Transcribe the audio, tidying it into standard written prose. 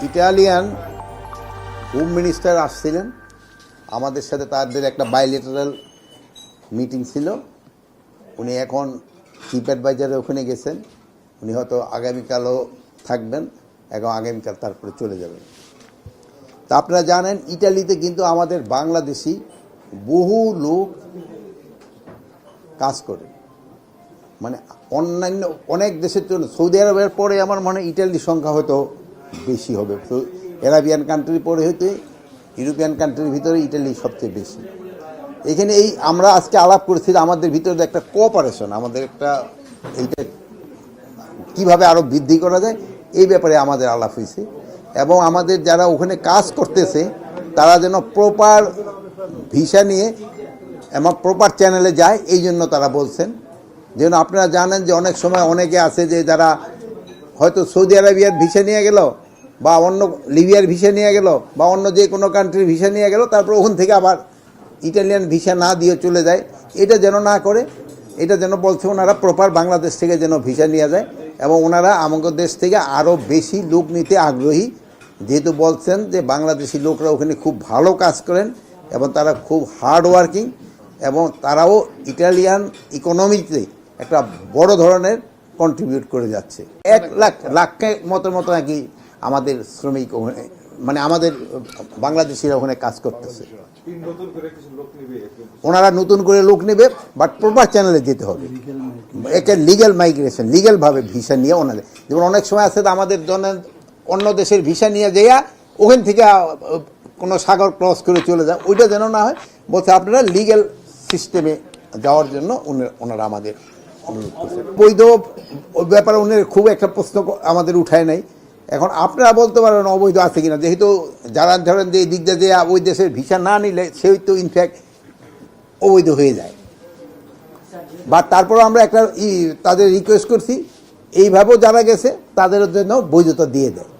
Italian home minister আসছিলেন আমাদের সাথে, তাদের একটা বাইলেটারাল মিটিং ছিল। উনি এখন চিফ অ্যাডভাইজারে ওখানে গেছেন। উনি হয়তো আগামীকালও থাকবেন, এখন আগামীকাল তারপরে চলে যাবেন। তা আপনারা জানেন ইটালিতে কিন্তু আমাদের বাংলাদেশি বহু লোক কাজ করে, মানে অন্যান্য অনেক দেশের জন্য। সৌদি আরবের পরে আমার মনে হয় ইটালির সংখ্যা হয়তো বেশি হবে। তো আরাবিয়ান কান্ট্রির পরে হয়তো ইউরোপিয়ান কান্ট্রির ভিতরে ইটালি সবচেয়ে বেশি। এখানে এই আমরা আজকে আলাপ করেছি আমাদের ভিতরে একটা কোঅপারেশন, আমাদের একটা এইটা কীভাবে আরও বৃদ্ধি করা যায় এই ব্যাপারে আমাদের আলাপ হয়েছে। এবং আমাদের যারা ওখানে কাজ করতেছে তারা যেন প্রপার ভিসা নিয়ে এবং প্রপার চ্যানেলে যায়, এই জন্য তারা বলছেন। যেন আপনারা জানেন যে অনেক সময় অনেকে আছে যে যারা হয়তো সৌদি আরবিয়ার ভিসা নিয়ে গেল, বা অন্য লিবিয়ার ভিসা নিয়ে গেল, বা অন্য যে কোনো কান্ট্রির ভিসা নিয়ে গেল, তারপর ওখান থেকে আবার ইটালিয়ান ভিসা না দিয়ে চলে যায়। এটা যেন না করে, এটা যেন বলছে ওনারা প্রপার বাংলাদেশ থেকে যেন ভিসা নিয়ে যায়। এবং ওনারা আমাদের দেশ থেকে আরও বেশি লোক নিতে আগ্রহী, যেহেতু বলছেন যে বাংলাদেশি লোকরা ওখানে খুব ভালো কাজ করেন এবং তারা খুব হার্ড ওয়ার্কিং, এবং তারাও ইটালিয়ান ইকোনমিতে একটা বড় ধরনের কন্ট্রিবিউট করে যাচ্ছে। 1,00,000 মতো নাকি আমাদের শ্রমিক মানে আমাদের বাংলাদেশিরা ওখানে কাজ করতেছে। ওনারা নতুন করে লোক নেবে, বাট প্রপার চ্যানেলে যেতে হবে। একটা লিগ্যাল মাইগ্রেশন, লিগ্যালভাবে ভিসা নিয়ে ওনাদের, যেমন অনেক সময় আছে আমাদের জন্য অন্য দেশের ভিসা নিয়ে যাইয়া ওখান থেকে কোনো সাগর ক্রস করে চলে যায়, ওইটা যেন না হয়। বলছে আপনারা লিগ্যাল সিস্টেমে যাওয়ার জন্য ওনারা আমাদের অনুরোধ করছে। বৈধ ব্যাপারে উনি খুব একটা প্রশ্ন আমাদের উঠায় নাই। এখন আপনারা বলতে পারেন অবৈধ আছে কিনা, যেহেতু যারা ধরেন যে এই দিক দিয়ে যে ওই দেশের ভিসা না নিলে সেই তো ইনফ্যাক্ট অবৈধ হয়ে যায়। বা তারপর আমরা একটা তাদের রিকোয়েস্ট করছি এইভাবেও যারা গেছে তাদের জন্য বৈধতা দিয়ে দেয়।